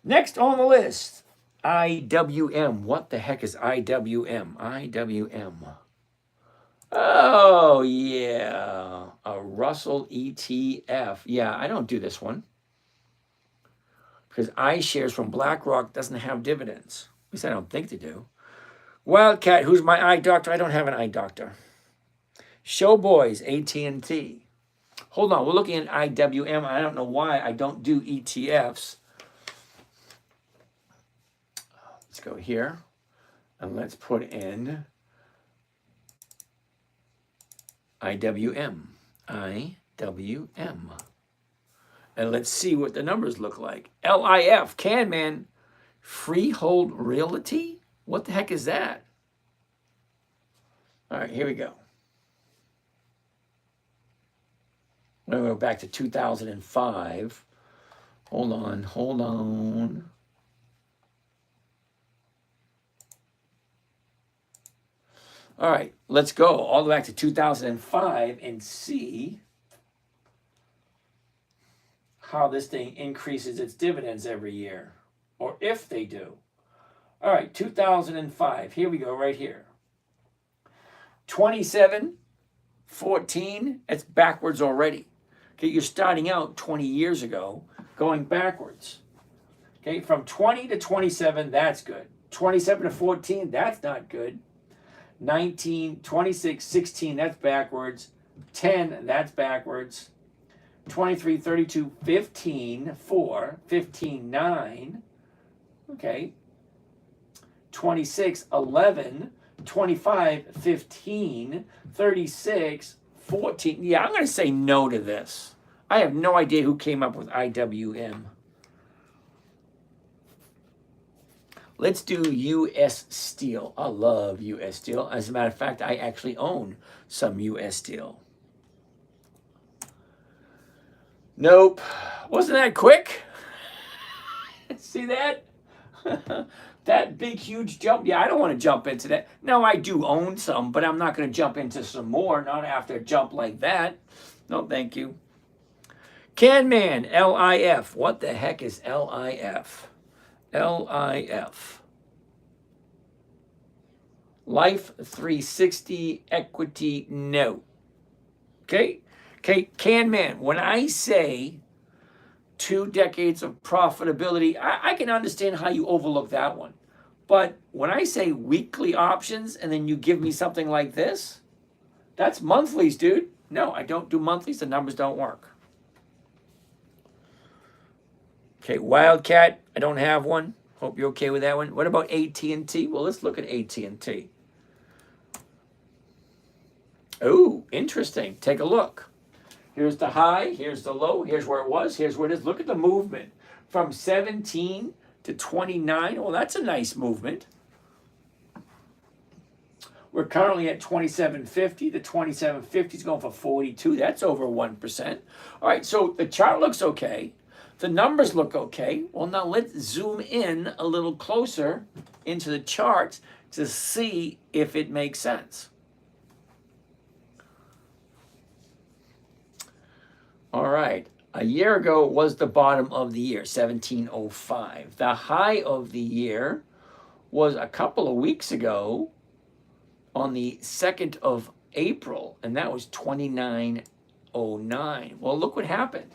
Next on the list, IWM. What the heck is IWM? IWM. Oh, yeah. A Russell ETF. Yeah, I don't do this one because iShares from BlackRock doesn't have dividends. At least I don't think they do. Wildcat, who's my eye doctor? I don't have an eye doctor. Showboys, AT&T. Hold on, we're looking at IWM. I don't know why I don't do ETFs. Let's go here and let's put in IWM. IWM. And let's see what the numbers look like. LIF, Canman, Freehold Realty? What the heck is that? All right, here we go. We're going to go back to 2005. Hold on. All right, let's go all the way back to 2005 and see how this thing increases its dividends every year, or if they do. All right, 2005. Here we go, right here. 27.14. It's backwards already. Okay, you're starting out 20 years ago, going backwards. Okay, from 20 to 27, that's good. 27 to 14, that's not good. 19, 26, 16, that's backwards. 10, that's backwards. 23, 32, 15, 4, 15, 9. Okay. 26, 11, 25, 15, 36, 14. Yeah, I'm going to say no to this. I have no idea who came up with IWM. Let's do U.S. Steel. I love U.S. Steel. As a matter of fact, I actually own some U.S. Steel. Nope. Wasn't that quick? See that? That big, huge jump. Yeah, I don't want to jump into that. No, I do own some, but I'm not going to jump into some more, not after a jump like that. No, thank you. Canman, LIF. What the heck is LIF? LIF. Life 360 Equity Note. Okay? Okay, Canman, when I say 2 decades of profitability, I can understand how you overlook that one. But when I say weekly options and then you give me something like this, that's monthlies, dude. No, I don't do monthlies. The numbers don't work. Okay, Wildcat, I don't have one. Hope you're okay with that one. What about AT&T? Well, let's look at AT&T. Oh, interesting. Take a look. Here's the high, here's the low, here's where it was, here's where it is. Look at the movement from 17 to 29. Well, that's a nice movement. We're currently at 27.50. The 27.50 is going for 42. That's over 1%. All right, so the chart looks okay. The numbers look okay. Well, now let's zoom in a little closer into the charts to see if it makes sense. All right, a year ago was the bottom of the year, 1705. The high of the year was a couple of weeks ago on the 2nd of April, and that was 2909. Well, look what happened.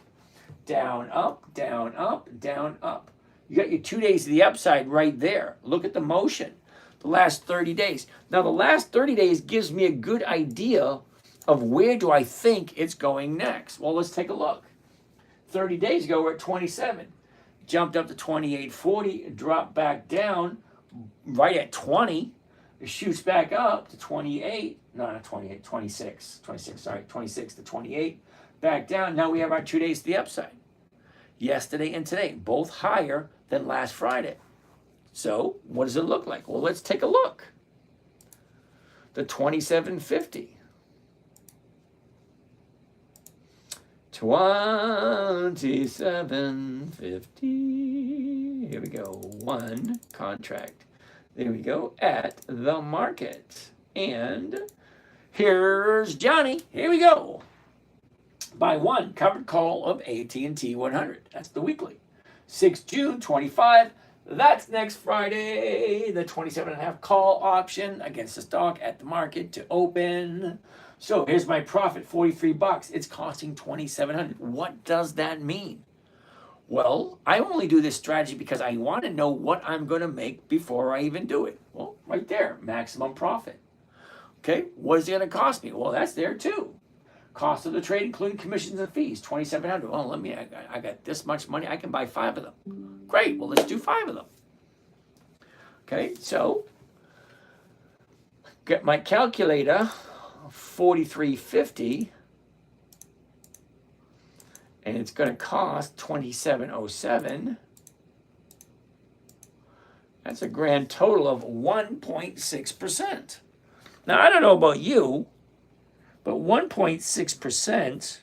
Down, up, down, up, down, up. You got your 2 days of the upside right there. Look at the motion, the last 30 days. Now, the last 30 days gives me a good idea of where do I think it's going next. Well, let's take a look. 30 days ago, we're at 27. Jumped up to 28.40, dropped back down right at 20. It shoots back up to 28. No, not 28, 26. 26, sorry, 26 to 28. Back down. Now we have our 2 days to the upside. Yesterday and today, both higher than last Friday. So what does it look like? Well, let's take a look. The 27.50. 27.50. Here we go. One contract. There we go. At the market. And here's Johnny. Here we go. Buy one covered call of AT&T 100. That's the weekly. 6 June 25. That's next Friday, the 27.5 call option against the stock at the market to open. So here's my profit, 43 bucks. It's costing 2,700. What does that mean? Well, I only do this strategy because I want to know what I'm going to make before I even do it. Well, right there, maximum profit. Okay, what is it going to cost me? Well, that's there too. Cost of the trade, including commissions and fees, 2,700. Well, I got this much money. I can buy 5 of them. Great. Well, let's do 5 of them. Okay, so get my calculator, 43.50, and it's going to cost 27.07. That's a grand total of 1.6%. Now, I don't know about you, but 1.6%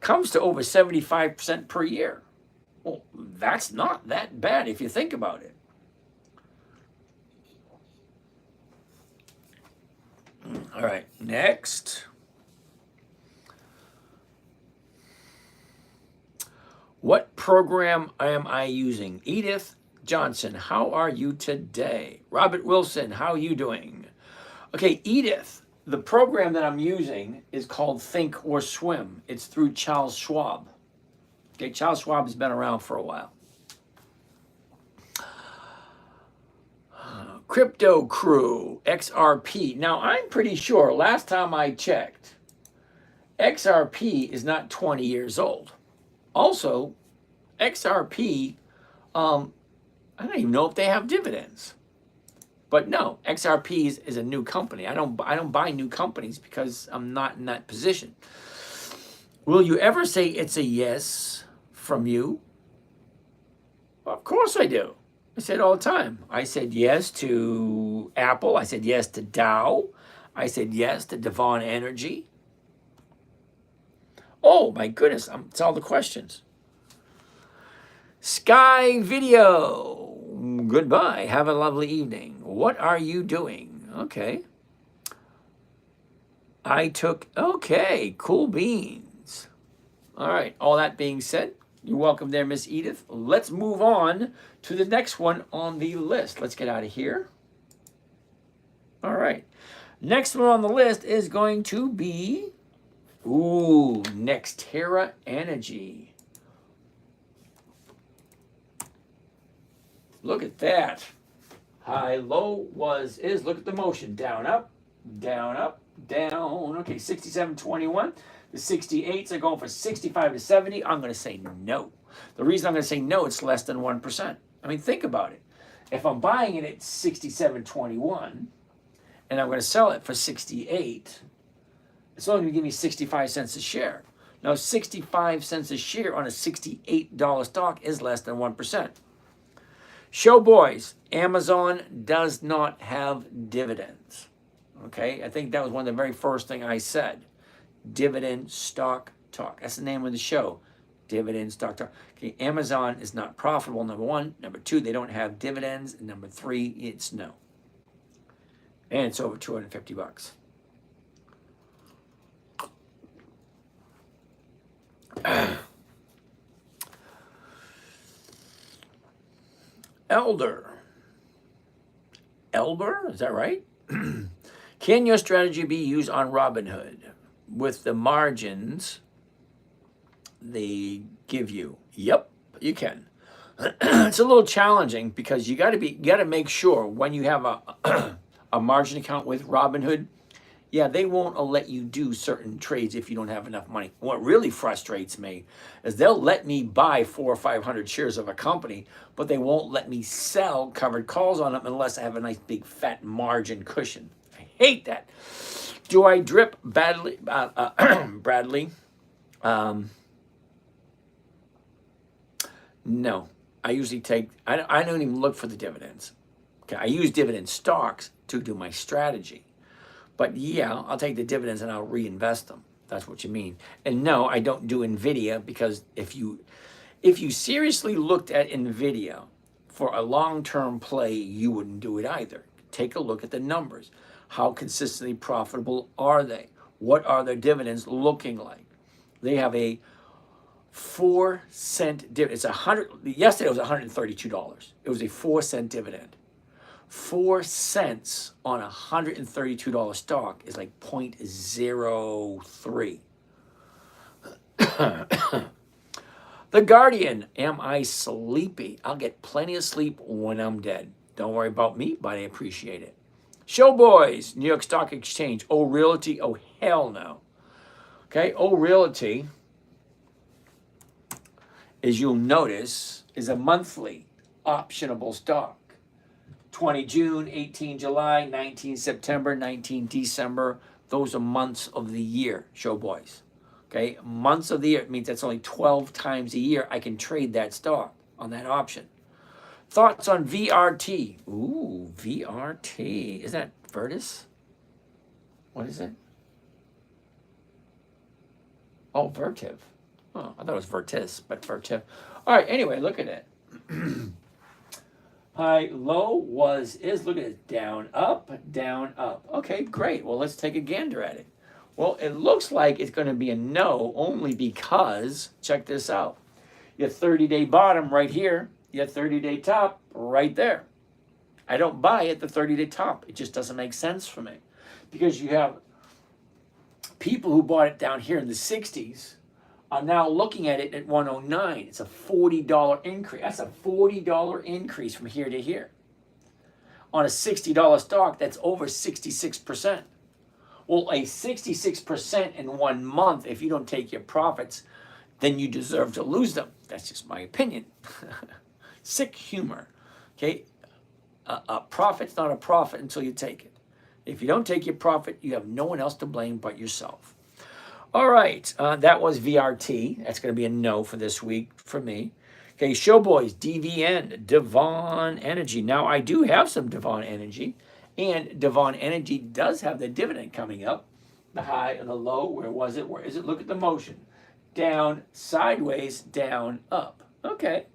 comes to over 75% per year. Well, that's not that bad if you think about it. All right, next. What program am I using? Edith Johnson, how are you today? Robert Wilson, how are you doing? Okay, Edith, the program that I'm using is called Think or Swim. It's through Charles Schwab. Okay, Charles Schwab has been around for a while. Crypto Crew, XRP. Now, I'm pretty sure, last time I checked, XRP is not 20 years old. Also, XRP, I don't even know if they have dividends. But no, XRP is a new company. I don't buy new companies because I'm not in that position. Will you ever say it's a yes from you? Well, of course I do. I say it all the time. I said yes to Apple. I said yes to Dow. I said yes to Devon Energy. Oh my goodness, it's all the questions. Sky Video. Goodbye. Have a lovely evening. What are you doing? Okay. Okay, cool beans. All right, all that being said, you're welcome there, Miss Edith. Let's move on to the next one on the list. Let's get out of here. All right. Next one on the list is going to be, Nextera Energy. Look at that. High, low, is. Look at the motion. Down, up, down, up, down. Okay, 67.21. The 68s are going for 65 to 70. I'm going to say no. The reason I'm going to say no, it's less than 1%. I mean, think about it. If I'm buying it at 67.21 and I'm going to sell it for 68, it's only going to give me 65 cents a share. Now, 65 cents a share on a $68 stock is less than 1%. Show boys, Amazon does not have dividends. Okay, I think that was one of the very first thing I said. Dividend Stock Talk. That's the name of the show. Dividend Stock Talk. Okay, Amazon is not profitable, number 1. Number 2, they don't have dividends. And number 3, it's no. And it's over 250 bucks. Elder, is that right? Can your strategy be used on Robinhood with the margins they give you? Yep, you can. It's a little challenging because you got to make sure when you have a margin account with Robinhood, yeah, they won't let you do certain trades if you don't have enough money. What really frustrates me is they'll let me buy 400 or 500 shares of a company, but they won't let me sell covered calls on them unless I have a nice big fat margin cushion. I hate that. Do I drip badly, Bradley? No. I usually I don't even look for the dividends. Okay, I use dividend stocks to do my strategy. But yeah, I'll take the dividends and I'll reinvest them. That's what you mean. And no, I don't do NVIDIA because if you seriously looked at NVIDIA for a long-term play, you wouldn't do it either. Take a look at the numbers. How consistently profitable are they? What are their dividends looking like? They have a 4-cent dividend. It's yesterday it was $132. It was a 4-cent dividend. 4 cents on a $132 stock is like 0.03. The Guardian, am I sleepy? I'll get plenty of sleep when I'm dead. Don't worry about me, but I appreciate it. Showboys, New York Stock Exchange. Oh, Realty? Oh, hell no. Okay, Oh, Realty, as you'll notice, is a monthly optionable stock. 20 June, 18 July, 19 September, 19 December. Those are months of the year, Showboys. Okay, months of the year. It means that's only 12 times a year I can trade that stock on that option. Thoughts on VRT? Ooh, VRT. Is that Vertus? What is it? Oh, Vertiv. Oh, I thought it was Vertis, but Vertiv. All right, anyway, look at it. High, low, is, look at it. Down, up, down, up. Okay, great. Well, let's take a gander at it. Well, it looks like it's going to be a no only because, check this out. Your 30-day bottom right here, your 30-day top right there. I don't buy at the 30-day top. It just doesn't make sense for me. Because you have people who bought it down here in the 60s are now looking at it at 109. It's a $40 increase. That's a $40 increase from here to here. On a $60 stock, that's over 66%. Well, a 66% in 1 month, if you don't take your profits, then you deserve to lose them. That's just my opinion. Sick humor. Okay? A profit's not a profit until you take it. If you don't take your profit, you have no one else to blame but yourself. All right, that was VRT. That's going to be a no for this week for me. Okay, Showboys, DVN, Devon Energy. Now, I do have some Devon Energy, and Devon Energy does have the dividend coming up. The high and the low, where was it? Where is it? Look at the motion. Down, sideways, down, up. Okay.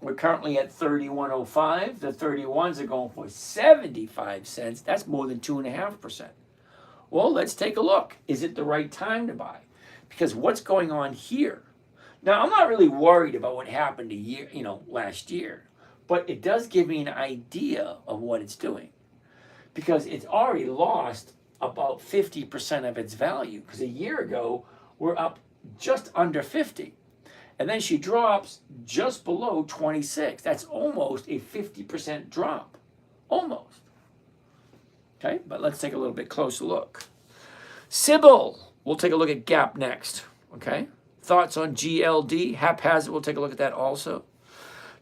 We're currently at 31.05. The 31s are going for 75 cents. That's more than 2.5%. Well, let's take a look. Is it the right time to buy? Because what's going on here? Now, I'm not really worried about what happened last year, but it does give me an idea of what it's doing. Because it's already lost about 50% of its value. Because a year ago, we're up just under 50. And then she drops just below 26. That's almost a 50% drop. Almost. Okay, but let's take a little bit closer look. Sybil, we'll take a look at Gap next. Okay, thoughts on GLD? Haphazard, we'll take a look at that also.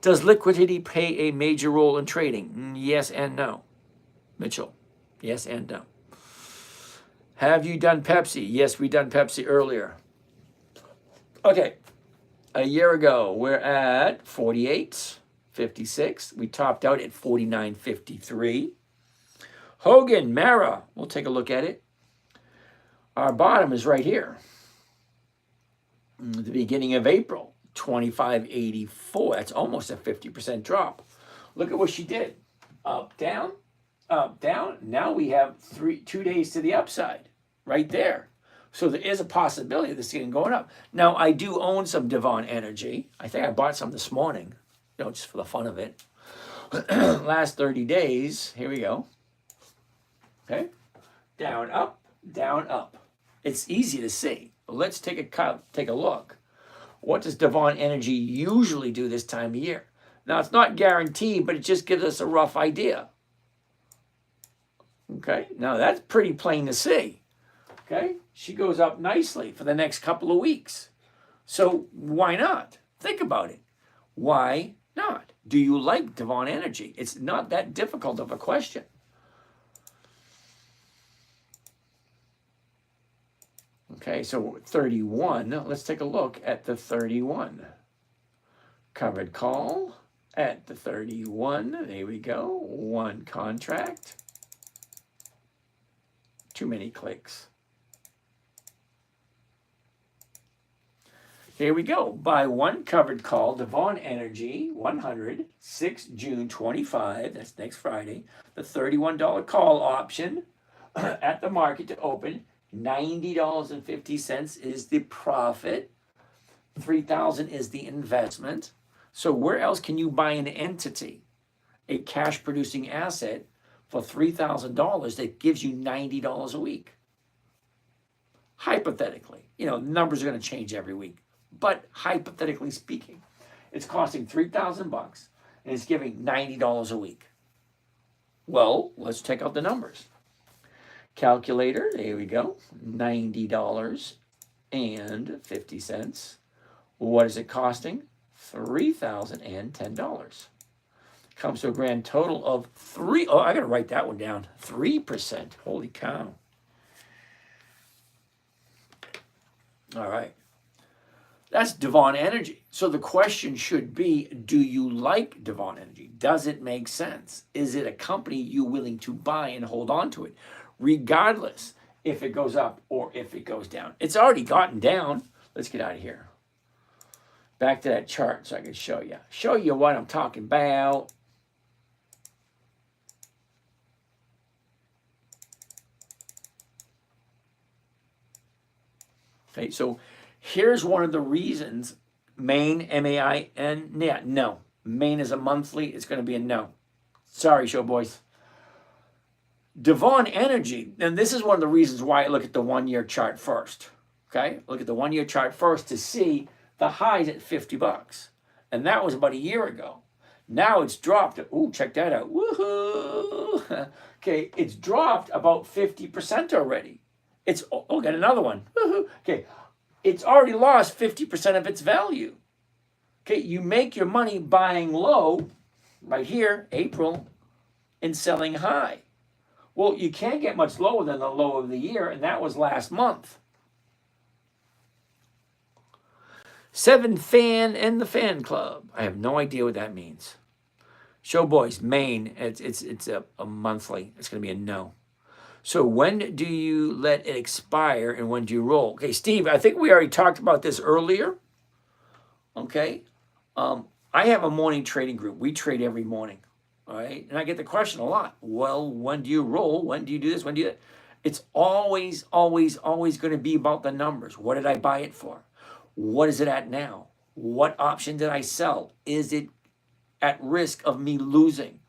Does liquidity play a major role in trading? Yes and no. Mitchell, yes and no. Have you done Pepsi? Yes, we done Pepsi earlier. Okay, a year ago, we're at 48.56. We topped out at 49.53. Hogan, Mara, we'll take a look at it. Our bottom is right here. At the beginning of April, 25.84. That's almost a 50% drop. Look at what she did. Up, down, up, down. Now we have 2 days to the upside right there. So there is a possibility of this thing going up. Now, I do own some Devon Energy. I think I bought some this morning, just for the fun of it. Last 30 days, here we go. Okay, down, up, down, up. It's easy to see. Let's take a look. What does Devon Energy usually do this time of year? Now, it's not guaranteed, but it just gives us a rough idea. Okay, now that's pretty plain to see. Okay, she goes up nicely for the next couple of weeks. So why not? Think about it. Why not? Do you like Devon Energy? It's not that difficult of a question. Okay, so 31. Let's take a look at the 31. Covered call at the 31. There we go. One contract. Too many clicks. Here we go. Buy one covered call, Devon Energy, 100, 6 June 25. That's next Friday. The $31 call option at the market to open. $90.50 is the profit. $3,000 is the investment. So where else can you buy an entity, a cash producing asset for $3,000 that gives you $90 a week? Hypothetically, numbers are going to change every week, but hypothetically speaking, it's costing $3,000 and it's giving $90 a week. Well, let's check out the numbers. Calculator, there we go, $90.50. What is it costing? $3,010. Comes to a grand total of I got to write that one down. 3%. Holy cow. All right. That's Devon Energy. So the question should be, do you like Devon Energy? Does it make sense? Is it a company you're willing to buy and hold on to it, regardless if it goes up or if it goes down? It's already gotten down. Let's get out of here. Back to that chart so I can show you what I'm talking about. Okay, so here's one of the reasons Main, M-A-I-N, yeah, no. Main is a monthly, it's going to be a no. Sorry, show boys. Devon Energy, and this is one of the reasons why I look at the 1-year chart first. Okay, look at the 1-year chart first to see the highs at $50. And that was about a year ago. Now it's dropped. Ooh, check that out. Woohoo! Okay, it's dropped about 50% already. Got another one. Woohoo! Okay, it's already lost 50% of its value. Okay, you make your money buying low, right here, April, and selling high. Well, you can't get much lower than the low of the year, and that was last month. 7 fan and the fan club. I have no idea what that means. Show boys, Maine, it's a monthly. It's going to be a no. So when do you let it expire and when do you roll? Okay, Steve, I think we already talked about this earlier. Okay. I have a morning trading group. We trade every morning. All right. And I get the question a lot. Well, when do you roll? When do you do this? When do you do that? It's always going to be about the numbers. What did I buy it for? What is it at now? What option did I sell? Is it at risk of me losing?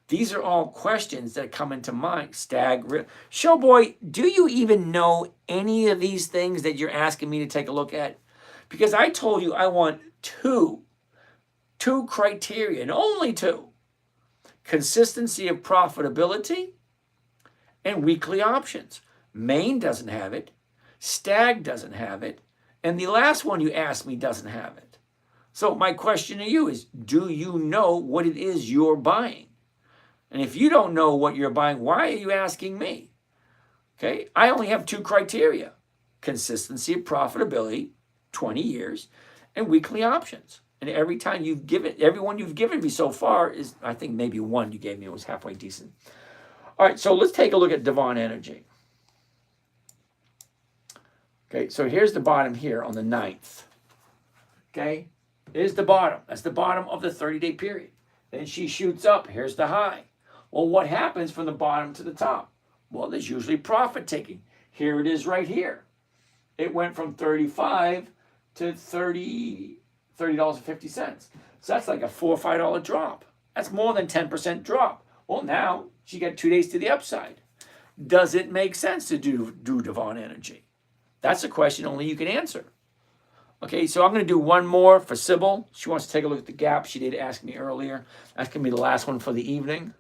These are all questions that come into mind. Showboy, do you even know any of these things that you're asking me to take a look at? Because I told you I want two criteria, and only two. Consistency of profitability and weekly options. Maine doesn't have it. Stag doesn't have it. And the last one you asked me doesn't have it. So my question to you is, do you know what it is you're buying? And if you don't know what you're buying, why are you asking me? Okay, I only have two criteria. Consistency of profitability, 20 years, and weekly options. And every one you've given me so far is, I think maybe one you gave me was halfway decent. All right, so let's take a look at Devon Energy. Okay, so here's the bottom here on the 9th. Okay, here's the bottom. That's the bottom of the 30-day period. Then she shoots up. Here's the high. Well, what happens from the bottom to the top? Well, there's usually profit taking. Here it is right here. It went from $35 to $30.50. So that's like a $4 or $5 drop. That's more than 10% drop. Well, now she got 2 days to the upside. Does it make sense to do Devon Energy? That's a question only you can answer. Okay, so I'm going to do one more for Sybil. She wants to take a look at the gap. She did ask me earlier. That's going to be the last one for the evening.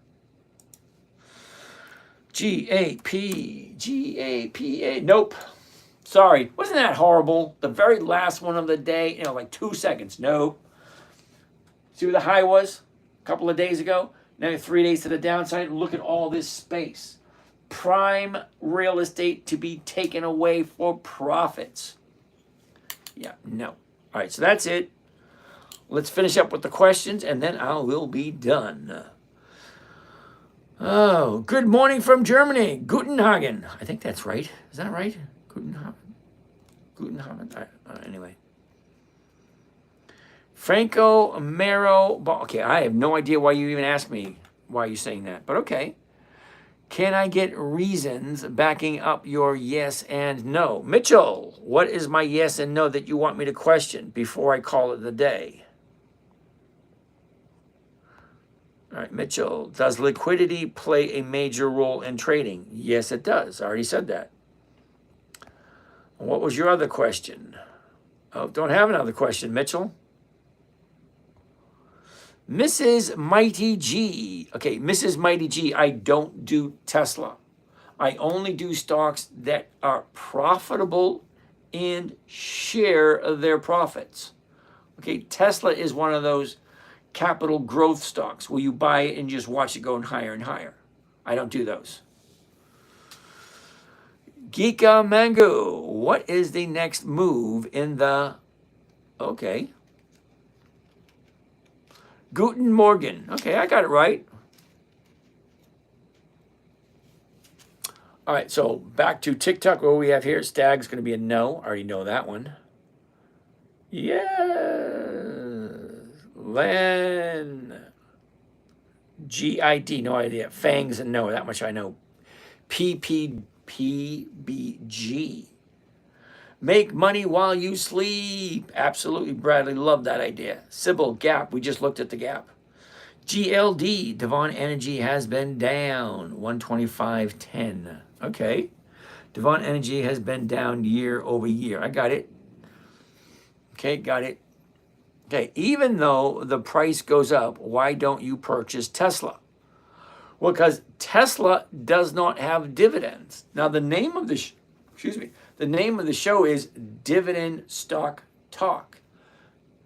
G-A-P-A. Nope. Sorry. Wasn't that horrible? The very last one of the day, like 2 seconds. Nope. See where the high was a couple of days ago? Now 3 days to the downside. Look at all this space. Prime real estate to be taken away for profits. Yeah, no. All right, so that's it. Let's finish up with the questions, and then I will be done. Oh, good morning from Germany. Guten Hagen. I think that's right. Is that right? Guten Hagen. Anyway. Franco Amaro. Okay, I have no idea why you even asked me why you're saying that, but okay. Can I get reasons backing up your yes and no? Mitchell, what is my yes and no that you want me to question before I call it the day? All right, Mitchell, does liquidity play a major role in trading? Yes, it does. I already said that. What was your other question? Oh, don't have another question, Mitchell. Mrs. Mighty G. Okay, Mrs. Mighty G, I don't do Tesla. I only do stocks that are profitable and share their profits. Okay, Tesla is one of those capital growth stocks where you buy it and just watch it going higher and higher. I don't do those. Geeka Mango, what is the next move in the... Okay. Guten Morgen. Okay, I got it right. All right, so back to TikTok. What we have here, Stag's going to be a no. I already know that one. Yeah. Len. GID, no idea. Fangs and no, that much I know. PBG. Make money while you sleep. Absolutely, Bradley. Love that idea. Sybil, Gap. We just looked at the Gap. GLD, Devon Energy has been down 125.10. Okay. Devon Energy has been down year over year. I got it. Okay, got it. Okay, even though the price goes up, why don't you purchase Tesla? Well, because Tesla does not have dividends. Now, the name of the the name of the show is Dividend Stock Talk.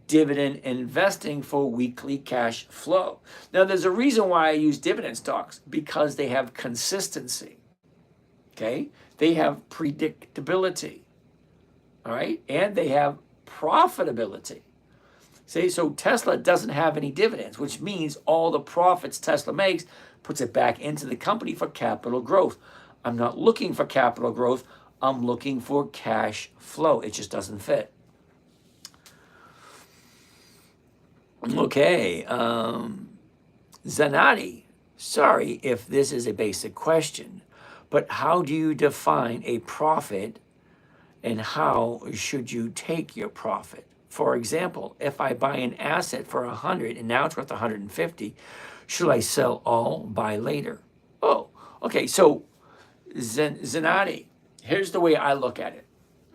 Dividend investing for weekly cash flow. Now, there's a reason why I use dividend stocks, because they have consistency. Okay? They have predictability. All right? And they have profitability. See, so Tesla doesn't have any dividends, which means all the profits Tesla makes puts it back into the company for capital growth. I'm not looking for capital growth. I'm looking for cash flow. It just doesn't fit. Okay. Zanati, sorry if this is a basic question, but how do you define a profit and how should you take your profit? For example, if I buy an asset for 100 and now it's worth 150, should I sell all, buy later? Oh, okay. So Zanati, here's the way I look at it.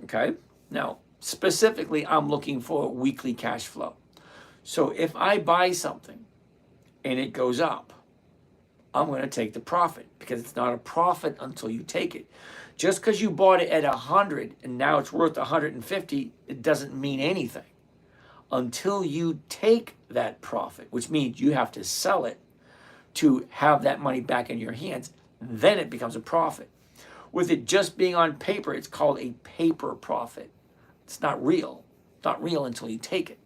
Okay. Now, specifically, I'm looking for weekly cash flow. So if I buy something and it goes up, I'm going to take the profit, because it's not a profit until you take it. Just because you bought it at 100 and now it's worth 150, it doesn't mean anything until you take that profit, which means you have to sell it to have that money back in your hands. Then it becomes a profit. With it just being on paper, it's called a paper profit. It's not real. It's not real until you take it.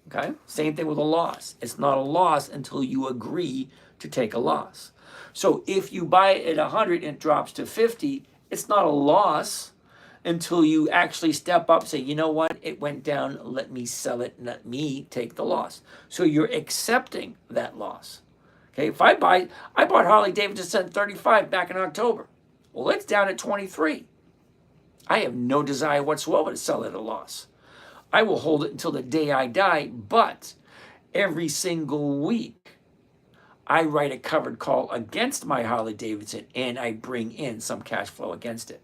Okay? Same thing with a loss. It's not a loss until you agree to take a loss. So if you buy it at 100 and it drops to 50, it's not a loss until you actually step up, say, you know what, it went down, let me sell it, let me take the loss. So you're accepting that loss. Okay, if I bought Harley Davidson at 35 back in October. Well, it's down at 23. I have no desire whatsoever to sell at a loss. I will hold it until the day I die, but every single week, I write a covered call against my Harley Davidson and I bring in some cash flow against it.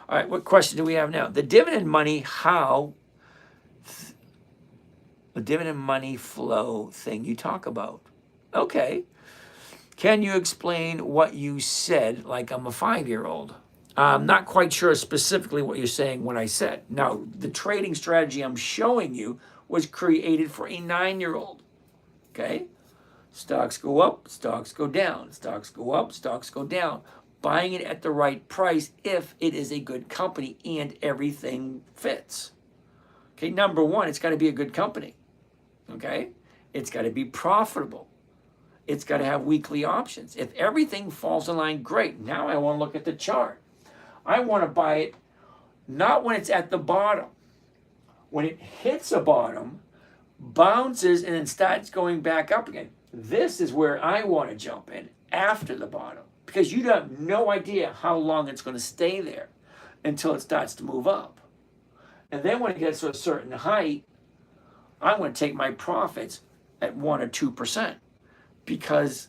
All right, what question do we have now? The dividend money, the dividend money flow thing you talk about. Okay. Can you explain what you said like I'm a 5-year-old? I'm not quite sure specifically what you're saying when I said. Now, the trading strategy I'm showing you was created for a 9-year-old. Okay? Stocks go up, stocks go down. Stocks go up, stocks go down. Buying it at the right price if it is a good company and everything fits. Okay, number one, it's got to be a good company. Okay? It's got to be profitable. It's got to have weekly options. If everything falls in line, great. Now I want to look at the chart. I want to buy it not when it's at the bottom. When it hits a bottom, bounces, and then starts going back up again. This is where I want to jump in, after the bottom. because you have no idea how long it's going to stay there until it starts to move up. And then when it gets to a certain height, I'm going to take my profits at 1 or 2% because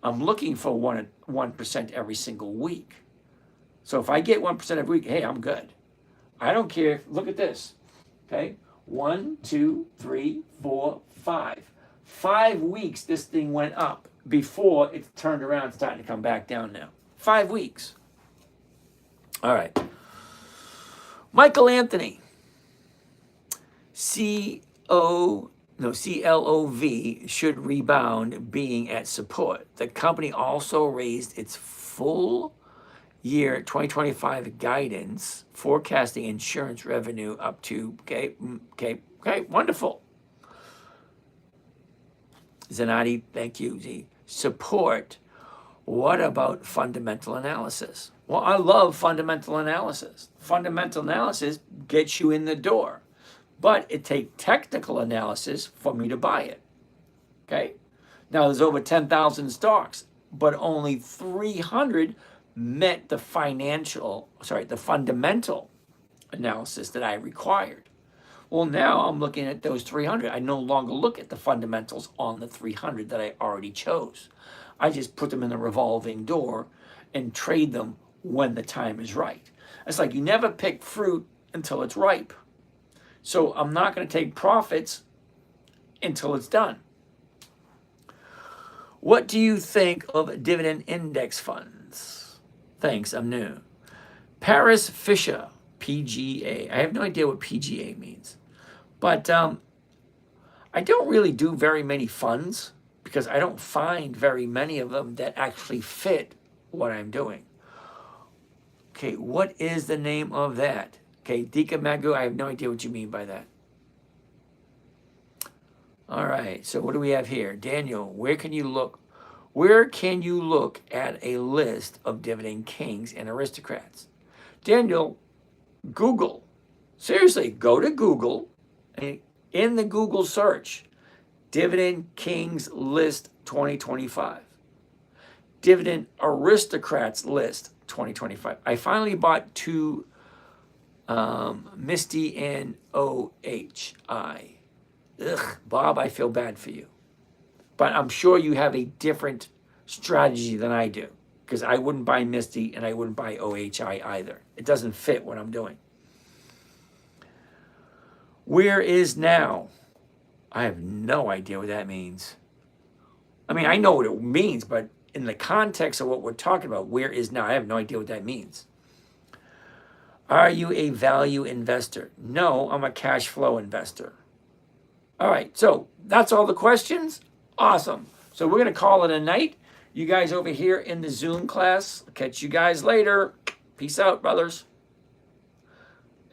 I'm looking for 1% every single week. So if I get 1% every week, hey, I'm good. I don't care. Look at this. Okay. 1, 2, 3, 4, 5. 5 weeks this thing went up before it turned around and starting to come back down now. 5 weeks. All right. Michael Anthony. CLOV should rebound being at support. The company also raised its full year 2025 guidance, forecasting insurance revenue up to, okay, wonderful. Zanati, thank you, Z. Support. What about fundamental analysis? Well, I love fundamental analysis. Fundamental analysis gets you in the door, but it takes technical analysis for me to buy it. Okay? Now there's over 10,000 stocks, but only 300 met the fundamental analysis that I required. Well, now I'm looking at those 300. I no longer look at the fundamentals on the 300 that I already chose. I just put them in the revolving door and trade them when the time is right. It's like you never pick fruit until it's ripe. So I'm not going to take profits until it's done. What do you think of dividend index funds? Thanks, I'm new. Paris Fisher, PGA. I have no idea what PGA means. But I don't really do very many funds because I don't find very many of them that actually fit what I'm doing. Okay, what is the name of that? Okay, Dika Magu, I have no idea what you mean by that. All right, so what do we have here? Daniel, where can you look at a list of dividend kings and aristocrats? Daniel, Google. Seriously, go to Google and in the Google search, Dividend Kings List 2025. Dividend Aristocrats List 2025. I finally bought 2 Misty and OHI. Ugh, Bob, I feel bad for you. But I'm sure you have a different strategy than I do because I wouldn't buy Misty and I wouldn't buy OHI either. It doesn't fit what I'm doing. Where is now? I have no idea what that means. I mean, I know what it means, but in the context of what we're talking about, where is now? I have no idea what that means. Are you a value investor? No, I'm a cash flow investor. All right, so that's all the questions. Awesome. So we're going to call it a night. You guys over here in the Zoom class, I'll catch you guys later. Peace out, brothers.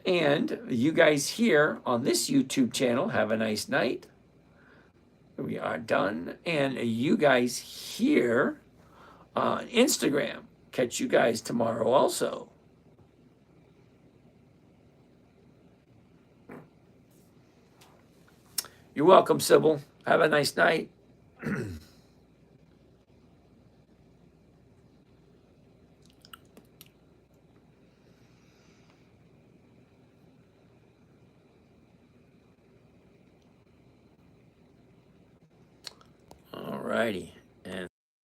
And you guys here on this YouTube channel, have a nice night. We are done. And you guys here on Instagram, catch you guys tomorrow also. You're welcome, Sybil. Have a nice night. All righty.